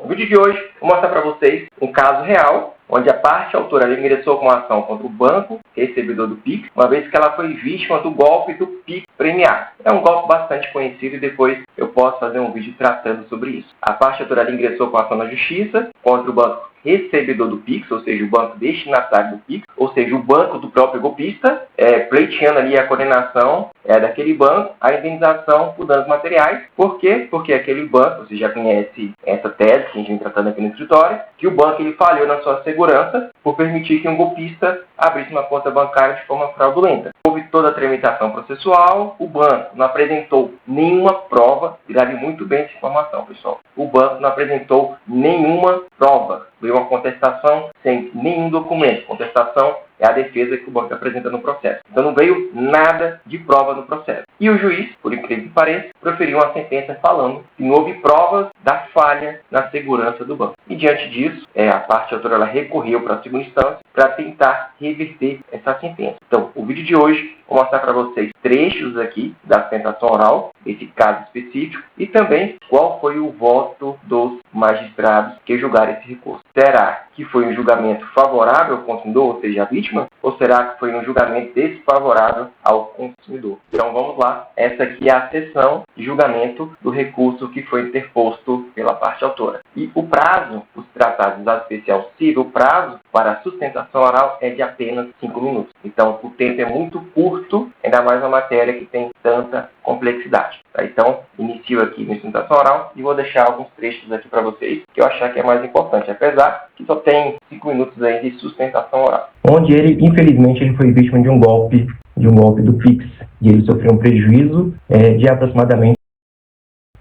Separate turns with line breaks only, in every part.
no vídeo de hoje vou mostrar para vocês um caso real, onde a parte autora ingressou com uma ação contra o banco recebedor do Pix, uma vez que ela foi vítima do golpe do Pix premiado. É um golpe bastante conhecido e depois eu posso fazer um vídeo tratando sobre isso. A parte autora ingressou com a ação na justiça contra o banco recebedor do Pix, ou seja, o banco destinatário do Pix, ou seja, o banco do próprio golpista, pleiteando ali a condenação daquele banco, a indenização por danos materiais. Por quê? Porque aquele banco, você já conhece essa tese que a gente vem tratando aqui no escritório, que o banco ele falhou na sua segurança por permitir que um golpista abrisse uma conta bancária de forma fraudulenta. Houve toda a tramitação processual, o banco não apresentou nenhuma prova, grave muito bem essa informação, pessoal. O banco não apresentou nenhuma prova. Veio uma contestação sem nenhum documento. Contestação é a defesa que o banco apresenta no processo. Então não veio nada de prova no processo. E o juiz, por incrível que pareça, proferiu uma sentença falando que não houve provas da falha na segurança do banco. E diante disso, a parte autora ela recorreu para a segunda instância para tentar reverter essa sentença. Então, o vídeo de hoje vou mostrar para vocês trechos aqui da sustentação oral, desse caso específico, e também qual foi o voto dos magistrados que julgaram esse recurso. Será que foi um julgamento favorável ao consumidor, ou seja, a vítima? Ou será que foi um julgamento desfavorável ao consumidor? Então vamos lá, essa aqui é a sessão de julgamento do recurso que foi interposto pela parte autora. E o prazo, os tratados da especial civil, o prazo para a sustentação oral é de apenas 5 minutos. Então o tempo é muito curto, ainda mais uma matéria que tem tanta complexidade. Tá? Então, inicio aqui na sustentação oral e vou deixar alguns trechos aqui para vocês que eu achar que é mais importante, apesar que só tem 5 minutos aí de sustentação oral.
Onde ele, infelizmente, ele foi vítima de um golpe do Pix, e ele sofreu um prejuízo de aproximadamente.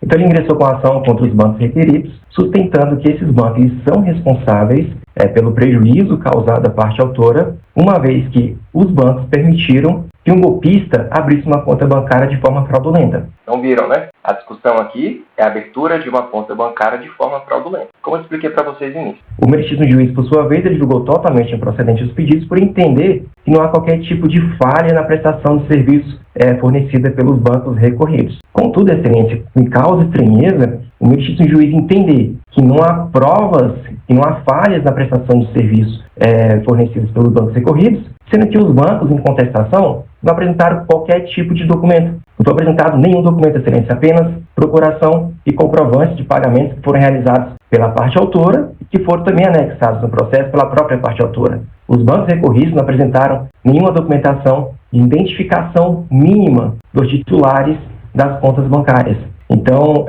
Então ele ingressou com a ação contra os bancos requeridos, sustentando que esses bancos eles são responsáveis pelo prejuízo causado à parte autora, uma vez que os bancos permitiram que um golpista abrisse uma conta bancária de forma fraudulenta.
Então viram, né? A discussão aqui é a abertura de uma conta bancária de forma fraudulenta, como eu expliquei para vocês no início.
O meritíssimo juiz, por sua vez, ele julgou totalmente improcedente os pedidos por entender que não há qualquer tipo de falha na prestação de serviço fornecida pelos bancos recorridos. Contudo, excelência, em causa estranheza, o meritíssimo juiz entender que não há provas, que não há falhas na prestação de serviço fornecidos pelos bancos recorridos, sendo que os bancos, em contestação, não apresentaram qualquer tipo de documento. Não foi apresentado nenhum documento, excelência, apenas procuração e comprovantes de pagamentos que foram realizados pela parte autora e que foram também anexados no processo pela própria parte autora. Os bancos recorridos não apresentaram nenhuma documentação de identificação mínima dos titulares das contas bancárias. Então,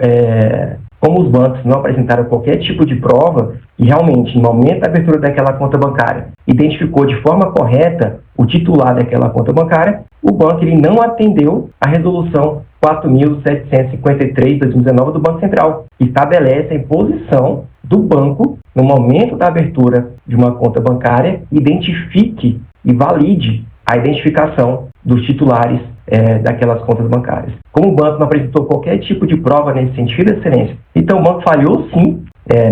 como os bancos não apresentaram qualquer tipo de prova e realmente, no momento da abertura daquela conta bancária, identificou de forma correta o titular daquela conta bancária, o banco ele não atendeu a resolução 4.753/2019 do Banco Central, que estabelece a imposição do banco, no momento da abertura de uma conta bancária, identifique e valide a identificação dos titulares daquelas contas bancárias. Como o banco não apresentou qualquer tipo de prova nesse sentido, excelência, então o banco falhou sim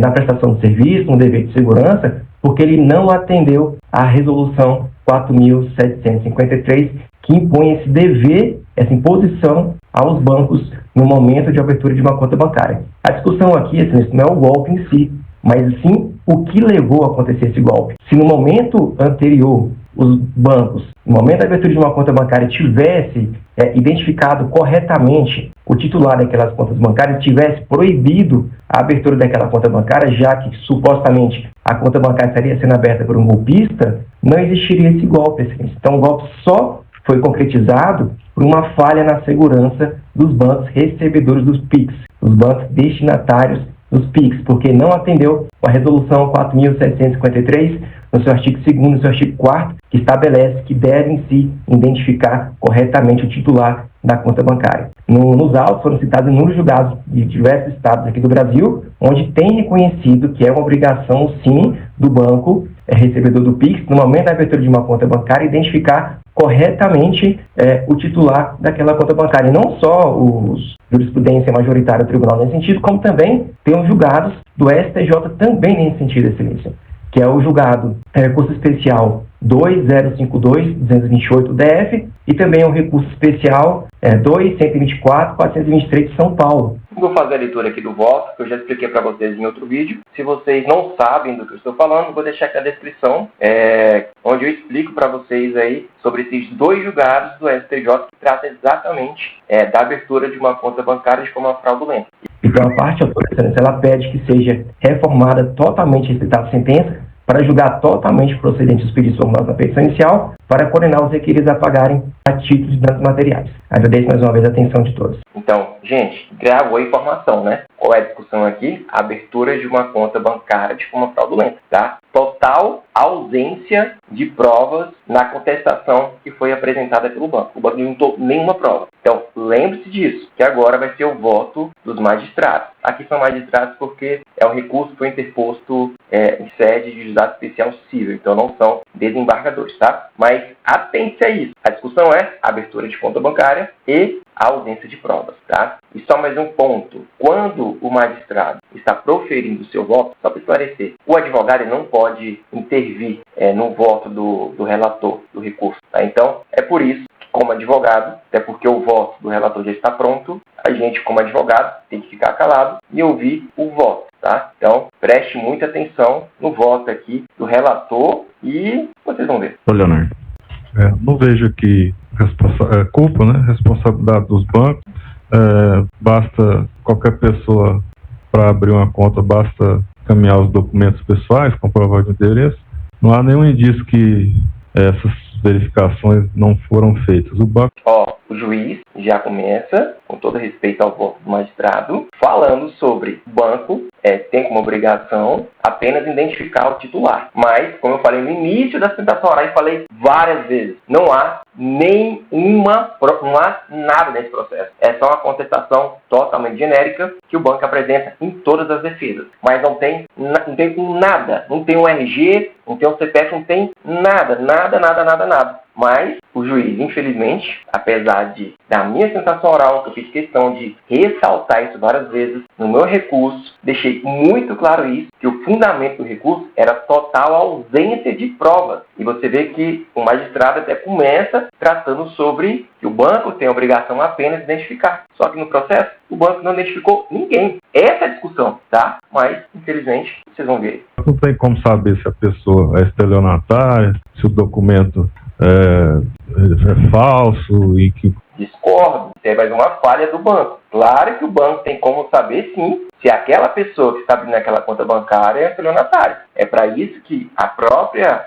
na prestação de serviço, no dever de segurança, porque ele não atendeu à resolução 4.753, que impõe esse dever, essa imposição aos bancos no momento de abertura de uma conta bancária. A discussão aqui, excelência, não é o golpe em si, mas sim o que levou a acontecer esse golpe. Se no momento anterior os bancos, no momento da abertura de uma conta bancária, tivesse identificado corretamente o titular daquelas contas bancárias, tivesse proibido a abertura daquela conta bancária, já que supostamente a conta bancária estaria sendo aberta por um golpista, não existiria esse golpe. Então o golpe só foi concretizado por uma falha na segurança dos bancos recebedores dos PIX, os bancos destinatários dos PIX, porque não atendeu a resolução 4.753 no seu artigo 2º, no seu artigo 4º, que estabelece que devem se identificar corretamente o titular da conta bancária. Nos autos foram citados inúmeros julgados de diversos estados aqui do Brasil, onde tem reconhecido que é uma obrigação, sim, do banco recebedor do PIX, no momento da abertura de uma conta bancária, identificar corretamente o titular daquela conta bancária. E não só os jurisprudência majoritária do tribunal nesse sentido, como também tem os julgados do STJ também nesse sentido, excelência, que é o julgado recurso especial 2052-228-DF e também o recurso especial 2124-423 de São Paulo.
Vou fazer a leitura aqui do voto, que eu já expliquei para vocês em outro vídeo. Se vocês não sabem do que eu estou falando, vou deixar aqui na descrição, onde eu explico para vocês aí sobre esses 2 julgados do STJ que tratam exatamente da abertura de uma conta bancária de forma fraudulenta.
Então, a parte autora, excelência, ela pede que seja reformada totalmente a citada sentença para julgar totalmente procedentes os pedidos formulados na petição inicial, para condenar os requeridos a pagarem a título de danos materiais. Agradeço mais uma vez a atenção de todos.
Então, gente, gravou a informação, né? Qual é a discussão aqui? A abertura de uma conta bancária de forma fraudulenta, tá? Total ausência de provas na contestação que foi apresentada pelo banco. O banco não juntou nenhuma prova. Então, lembre-se disso, que agora vai ser o voto dos magistrados. Aqui são magistrados porque é um recurso que foi interposto em sede de juizado especial civil, então não são desembargadores, tá? Mas atente a isso. A discussão é a abertura de conta bancária e a ausência de provas, tá? E só mais um ponto. Quando o magistrado está proferindo o seu voto, só para esclarecer, o advogado não pode intervir no voto do relator do recurso, tá? Então, é por isso que, como advogado, até porque o voto do relator já está pronto, a gente, como advogado, tem que ficar calado e ouvir o voto, tá? Então, preste muita atenção no voto aqui do relator e vocês vão ver.
Ô, Leonardo, não vejo aqui culpa, né? Responsabilidade dos bancos. Basta qualquer pessoa, para abrir uma conta, basta encaminhar os documentos pessoais, comprovante de endereço. Não há nenhum indício que essas verificações não foram feitas. O banco...
O juiz já começa, com todo respeito ao voto do magistrado, falando sobre o banco tem como obrigação apenas identificar o titular. Mas, como eu falei no início da sustentação oral e falei várias vezes, não há nada nesse processo. É só uma contestação totalmente genérica que o banco apresenta em todas as defesas. Mas não tem nada, não tem um RG, não tem um CPF, não tem nada. Mas o juiz, infelizmente, apesar da minha sustentação oral, que eu fiz questão de ressaltar isso várias vezes no meu recurso, deixei muito claro isso, que o fundamento do recurso era total ausência de provas. E você vê que o magistrado até começa tratando sobre que o banco tem a obrigação apenas de identificar. Só que no processo, o banco não identificou ninguém. Essa é a discussão, tá? Mas, infelizmente, vocês vão ver.
Não tem como saber se a pessoa é estelionatária, se o documento é falso e que...
Discordo, isso é mais uma falha do banco. Claro que o banco tem como saber, sim, se aquela pessoa que está abrindo aquela conta bancária é estelionatária. É para isso que a própria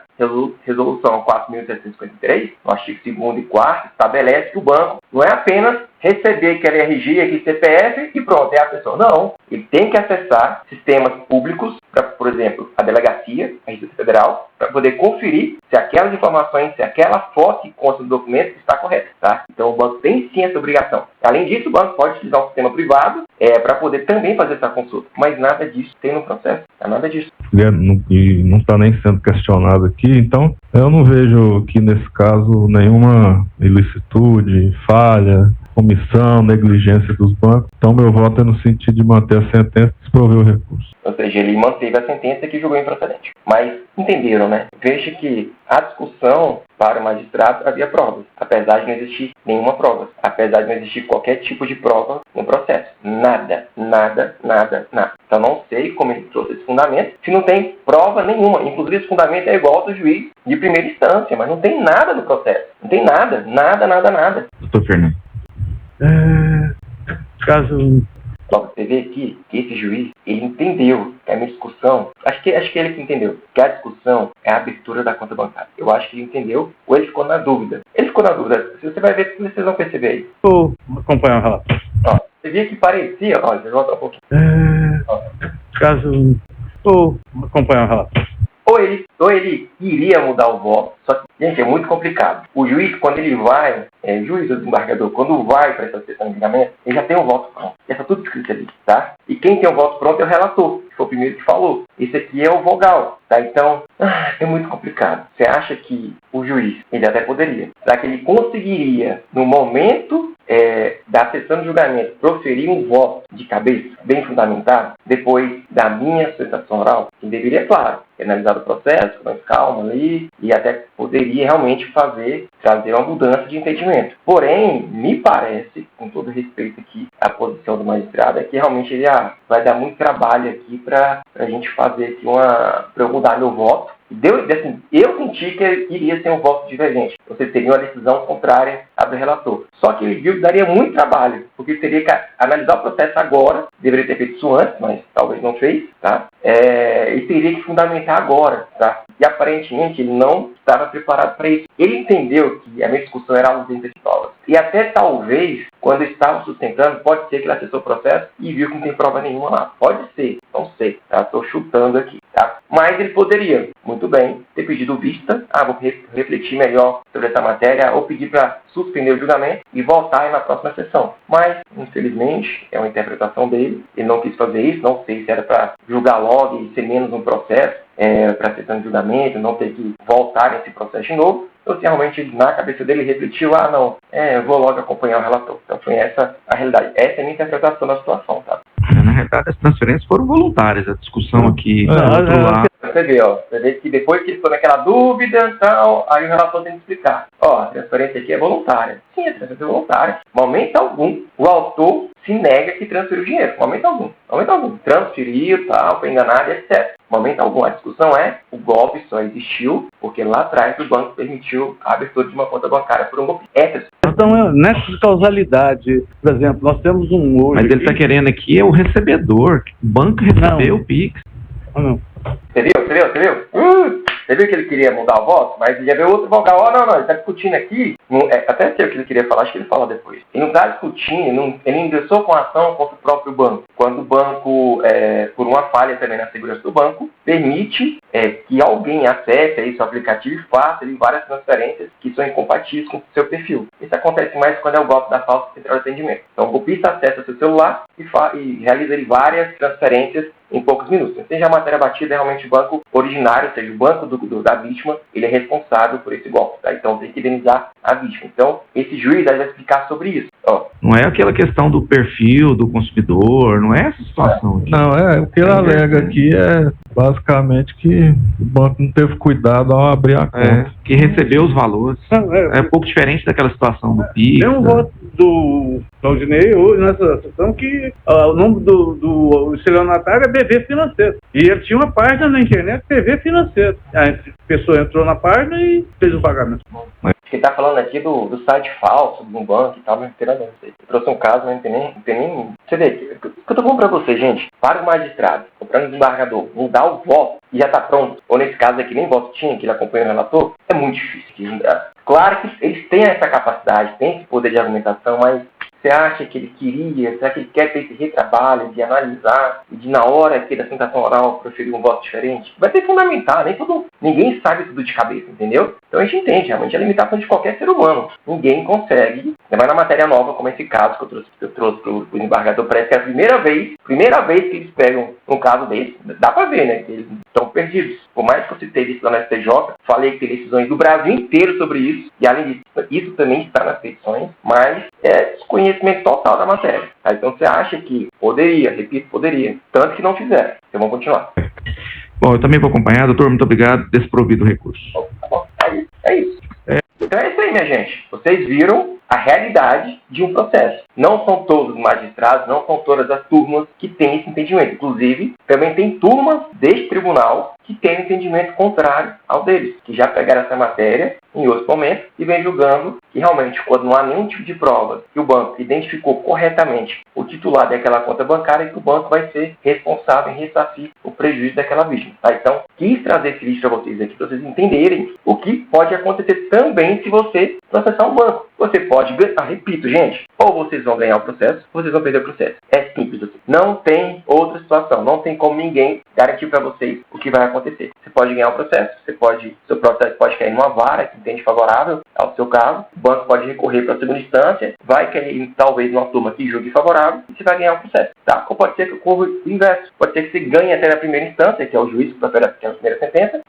resolução 4.753, no artigo 2º e 4º, estabelece que o banco não é apenas receber aquele RG, aquele CPF e pronto, é a pessoa. Não, ele tem que acessar sistemas públicos, por exemplo, a delegacia, a Receita Federal, para poder conferir se aquelas informações, se aquela foto que consta do documento está correta, tá? Então o banco tem sim essa obrigação. Além disso, o banco pode utilizar um sistema privado para poder também fazer essa consulta, mas nada disso tem no processo, nada disso.
E não está nem sendo questionado aqui, então eu não vejo aqui nesse caso nenhuma ilicitude, falha, omissão, negligência dos bancos. Então meu voto é no sentido de manter a sentença e desprover o recurso.
Ou seja, ele manteve a sentença que julgou improcedente. Mas entenderam, né? Veja que a discussão para o magistrado havia provas, apesar de não existir nenhuma prova, apesar de não existir qualquer tipo de prova no processo. Nada. Então não sei como ele trouxe esse fundamento, se não tem prova nenhuma. Inclusive esse fundamento é igual ao do juiz de primeira instância, mas não tem nada no processo. Não tem nada.
Doutor Fernando. Caso...
Então, você vê aqui que esse juiz, ele entendeu que a minha discussão, acho que ele que entendeu, que a discussão é a abertura da conta bancária. Eu acho que ele entendeu, ou ele ficou na dúvida. Você vai ver, vocês vão perceber aí.
Vou acompanhar o relato.
Você via que parecia, deixa eu voltar um pouquinho.
Vou acompanhar o relato.
Ou ele iria mudar o voto. Só que, gente, é muito complicado. O juiz, quando ele vai, juiz ou desembargador, quando vai para essa sessão de julgamento, ele já tem o voto pronto. Já está tudo escrito ali, tá? E quem tem o voto pronto é o relator, que foi o primeiro que falou. Esse aqui é o vogal, tá? Então, é muito complicado. Você acha que o juiz, ele até poderia, será que ele conseguiria, no momento da sessão de julgamento, proferir um voto de cabeça, bem fundamentado, depois da minha sustentação oral, que deveria, claro, analisar o processo, analisar isso com mais calma ali e até poderia realmente trazer uma mudança de entendimento. Porém, me parece, com todo respeito aqui à posição do magistrado, é que realmente ele vai dar muito trabalho aqui para a gente fazer aqui para eu mudar meu voto. Eu senti que iria ser um voto divergente. Você teria uma decisão contrária à do relator. Só que ele viu que daria muito trabalho, porque ele teria que analisar o processo agora, deveria ter feito isso antes, mas talvez não fez, tá? E teria que fundamentar agora, tá? E aparentemente ele não estava preparado para isso. Ele entendeu que a minha discussão era ausência de provas. E até talvez, quando estava sustentando, pode ser que ele acessou o processo e viu que não tem prova nenhuma lá. Pode ser, não sei, tá? Estou chutando aqui, tá? Mas ele poderia, muito bem, ter pedido vista, vou refletir melhor sobre essa matéria, ou pedir para suspender o julgamento e voltar na próxima sessão. Mas, infelizmente, é uma interpretação dele, ele não quis fazer isso, não sei se era para julgar logo e ser menos um processo, para a sessão de julgamento, não ter que voltar nesse processo de novo, ou se realmente na cabeça dele refletiu, eu vou logo acompanhar o relator. Então foi essa a realidade. Essa é a minha interpretação da situação, tá?
Na realidade, as transferências foram voluntárias. A discussão aqui do outro lado.
Você vê que depois que ele ficou naquela dúvida e tal, aí o relator tem que explicar. A transferência aqui é voluntária. Sim, a transferência é voluntária. Momento algum, o autor se nega que transferiu o dinheiro. Momento algum. Transferiu, tal, foi enganado, etc. Momento algum. A discussão é, o golpe só existiu porque lá atrás o banco permitiu a abertura de uma conta bancária por um golpe.
Então, nessa causalidade, por exemplo, nós temos um hoje...
Mas ele está querendo aqui o recebedor. O banco recebeu o PIX.
Não.
Você viu? Você viu que ele queria mudar o voto? Mas já veio outro vogal. Ele está discutindo aqui. Até sei o que ele queria falar, acho que ele fala depois. Ele não está discutindo, ele ingressou com a ação contra o próprio banco. Quando o banco, por uma falha também na segurança do banco, permite que alguém acesse aí seu aplicativo e faça ali várias transferências que são incompatíveis com o seu perfil. Isso acontece mais quando é o golpe da falsa central de atendimento. Então o golpista acessa seu celular e realiza ali várias transferências em poucos minutos. Seja a matéria batida, realmente o banco originário, ou seja, o banco da vítima, ele é responsável por esse golpe, tá? Então tem que indenizar a vítima. Então, esse juiz vai explicar sobre isso.
Não é aquela questão do perfil do consumidor, não é essa situação.
Não, o que ele alega aqui é basicamente que o banco não teve cuidado ao abrir a conta.
Que recebeu os valores. É um pouco diferente daquela situação do PIX.
Tem um voto do Claudinei hoje nessa sessão que o nome do estelionatário é BV Financeiro. E ele tinha uma página na internet, BV Financeiro. A pessoa entrou na página e fez o pagamento.
Acho que ele está falando aqui do site falso, de um banco e tal, mas inteiramente. Eu trouxe um caso, não tem nem... Você vê, o que eu estou falando para você, gente? Para o magistrado, para o desembargador, mudar o voto e já está pronto. Ou nesse caso aqui, nem voto tinha, que ele acompanha o relator, é muito difícil. Claro que eles têm essa capacidade, têm esse poder de argumentação, mas você acha que ele será que ele quer ter esse retrabalho de analisar e de, na hora aqui da sustentação oral, preferir um voto diferente? Vai ter que fundamentar, ninguém sabe tudo de cabeça, entendeu? Então a gente entende, realmente, a limitação de qualquer ser humano. Ninguém consegue, ainda mais na matéria nova, como esse caso que eu trouxe para o desembargador, parece que é a primeira vez que eles pegam um caso desse, dá para ver, né, que eles estão perdidos. Por mais que eu citei decisão na STJ, falei que tem decisões do Brasil inteiro sobre isso, e além disso, isso também está nas petições, mas é desconhecimento total da matéria. Tá? Então você acha que poderia, repito, poderia, tanto que não fizeram. Então vamos continuar.
Bom, eu também vou acompanhar, doutor, muito obrigado, desprovido o recurso.
Tá bom, é isso. Então é isso aí, minha gente. Vocês viram a realidade de um processo. Não são todos os magistrados, não são todas as turmas que têm esse entendimento. Inclusive, também tem turmas deste tribunal que têm um entendimento contrário ao deles, que já pegaram essa matéria em outros momentos e vem julgando que realmente, quando não há nenhum tipo de prova que o banco identificou corretamente o titular daquela conta bancária, que o banco vai ser responsável em ressarcir o prejuízo daquela vítima. Tá? Então, quis trazer esse vídeo para vocês aqui, para vocês entenderem o que pode acontecer também se você processar um banco. Você pode ganhar, repito, gente, ou vocês vão ganhar o processo, ou vocês vão perder o processo. É simples assim. Não tem outra situação, não tem como ninguém garantir para vocês o que vai acontecer. Você pode ganhar o processo, seu processo pode cair numa vara que entende favorável ao seu caso, o banco pode recorrer para a segunda instância, vai cair talvez numa turma que julgue favorável e você vai ganhar o processo. tá? Ou pode ser que ocorra o inverso. Pode ser que você ganhe até na primeira instância, que é o juiz que profere a primeira sentença,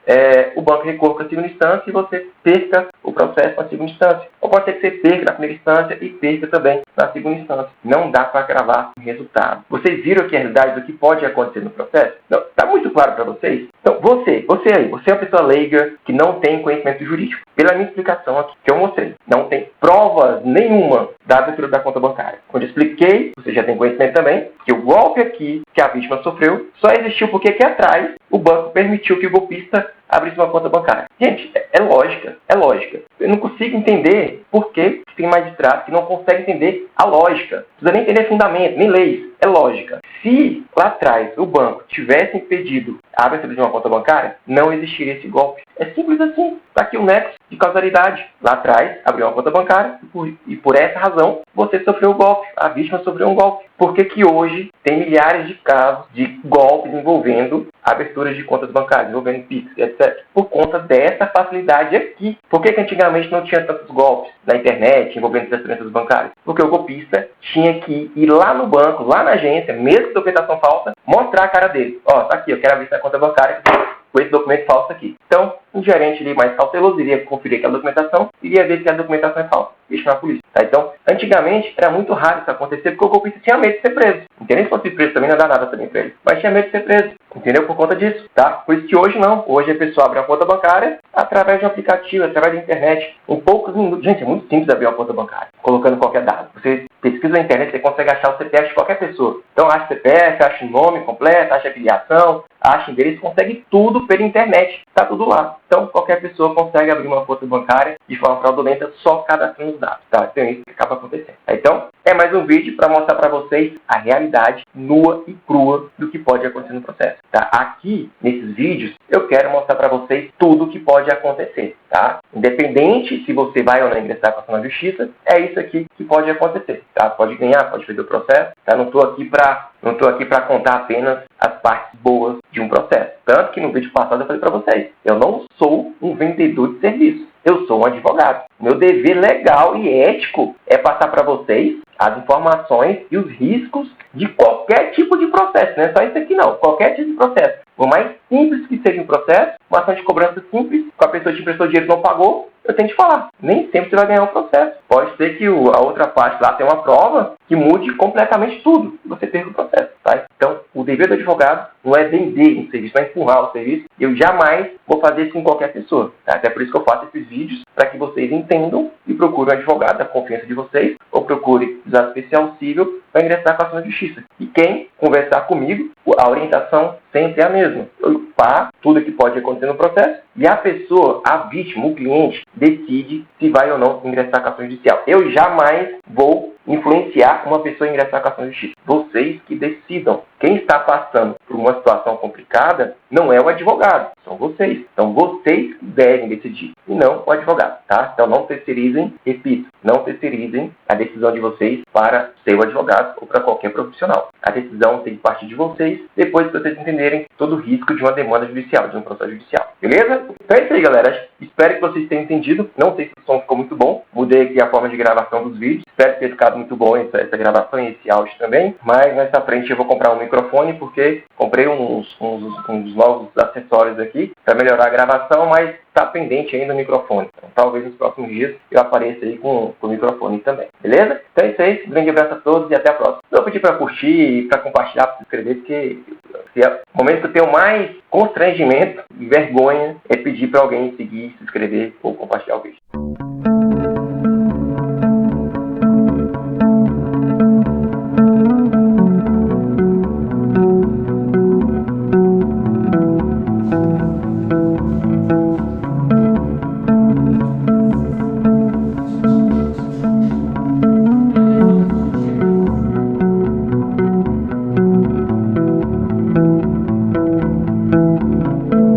o banco recorra para a segunda instância e você perca o processo na segunda instância. Ou pode ser que você perca na primeira instância e perca também na segunda instância. Não dá para cravar o resultado. Vocês viram aqui a realidade do que pode acontecer no processo? Está muito claro para vocês? Então, você é uma pessoa leiga que não tem conhecimento jurídico. Pela minha explicação aqui, que eu mostrei, não tem provas nenhuma da abertura da conta bancária. Quando eu expliquei, você já tem conhecimento também, que o golpe aqui que a vítima sofreu só existiu porque aqui atrás o banco permitiu que o golpista abrisse uma conta bancária. Gente, é lógica, é lógica. Eu não consigo entender por que tem magistrados que não conseguem entender a lógica. Não precisa nem entender fundamento, nem leis. É lógica. Se lá atrás o banco tivesse impedido a abertura de uma conta bancária, não existiria esse golpe. É simples assim. Está aqui o nexo de causalidade. Lá atrás, abriu uma conta bancária e por essa razão você sofreu o golpe. A vítima sofreu um golpe. Por que hoje tem milhares de casos de golpes envolvendo aberturas de contas bancárias, envolvendo PIX, etc. Por conta dessa facilidade aqui. Por que antigamente não tinha tantos golpes na internet envolvendo transferências bancárias? Porque o golpista tinha que ir lá no banco, lá na agência, mesmo com documentação falsa, mostrar a cara dele. Ó, tá aqui, eu quero abrir essa conta bancária com esse documento falso aqui. Então, um gerente ali mais cauteloso iria conferir aquela documentação, iria ver se a documentação é falsa. Isso na polícia. Tá? Então, antigamente, era muito raro isso acontecer, porque o golpista tinha medo de ser preso. Entendeu? Se fosse preso também não dá nada também pra ele. Mas tinha medo de ser preso. Entendeu? Por conta disso. Tá? Por isso que hoje não. Hoje a pessoa abre uma conta bancária através de um aplicativo, através da internet. Em poucos minutos. Gente, é muito simples abrir uma conta bancária, colocando qualquer dado. Você pesquisa na internet, você consegue achar o CPF de qualquer pessoa. Então, acha o CPF, acha o nome completo, acha a filiação, acha endereço, consegue tudo pela internet. Tá tudo lá. Então, qualquer pessoa consegue abrir uma conta bancária de forma fraudulenta só cadastrando os dados. Tá? Então, isso que acaba acontecendo. Então, é mais um vídeo para mostrar para vocês a realidade nua e crua do que pode acontecer no processo. Tá? Aqui, nesses vídeos, eu quero mostrar para vocês tudo o que pode acontecer. Tá? Independente se você vai ou não ingressar com a ação na justiça, é isso aqui que pode acontecer. Tá? Pode ganhar, pode perder o processo. Tá? Não estou aqui para contar apenas as partes boas de um processo. Tanto que no vídeo passado eu falei para vocês, eu não sou um vendedor de serviço. Eu sou um advogado. Meu dever legal e ético é passar para vocês as informações e os riscos de qualquer tipo de processo. Não é só isso aqui não. Qualquer tipo de processo. Por mais simples que seja um processo, uma ação de cobrança simples, com a pessoa te emprestou dinheiro e não pagou, eu tenho que falar. Nem sempre você vai ganhar o processo. Pode ser que a outra parte lá tenha uma prova que mude completamente tudo e você perca o processo. Tá? Então, o dever do advogado não é vender um serviço, não é empurrar o serviço. Eu jamais vou fazer isso com qualquer pessoa. Tá? Até por isso que eu faço esses vídeos, para que vocês entendam e procurem um advogado da confiança de vocês, ou procure usar especial cível para ingressar com a ação de justiça. E quem conversar comigo, a orientação sempre é a mesma. Eu paro tudo que pode acontecer no processo e a pessoa, a vítima, o cliente, decide se vai ou não ingressar com a ação judicial. Eu jamais vou influenciar uma pessoa a ingressar com a ação de justiça. Vocês que decidam. Quem está passando por uma situação complicada não é o advogado, são vocês. Então, vocês devem decidir, e não o advogado, tá? Então, não terceirizem, repito, não terceirizem a decisão de vocês para seu advogado ou para qualquer profissional. A decisão tem que partir de vocês, depois que vocês entenderem todo o risco de uma demanda judicial, de um processo judicial. Beleza? Então é isso aí, galera. Espero que vocês tenham entendido. Não sei se o som ficou muito bom. Mudei aqui a forma de gravação dos vídeos. Espero que tenha ficado muito bom essa gravação e esse áudio também. Mas mais pra frente eu vou comprar um microfone, porque comprei uns novos acessórios aqui para melhorar a gravação, mas está pendente ainda o microfone. Então, talvez nos próximos dias eu apareça aí com o microfone também. Beleza? Então é isso aí. Um grande abraço a todos e até a próxima. Não vou pedir para curtir, para compartilhar, para se inscrever, porque o momento que eu tenho mais constrangimento e vergonha é pedir para alguém seguir, se inscrever ou compartilhar o vídeo.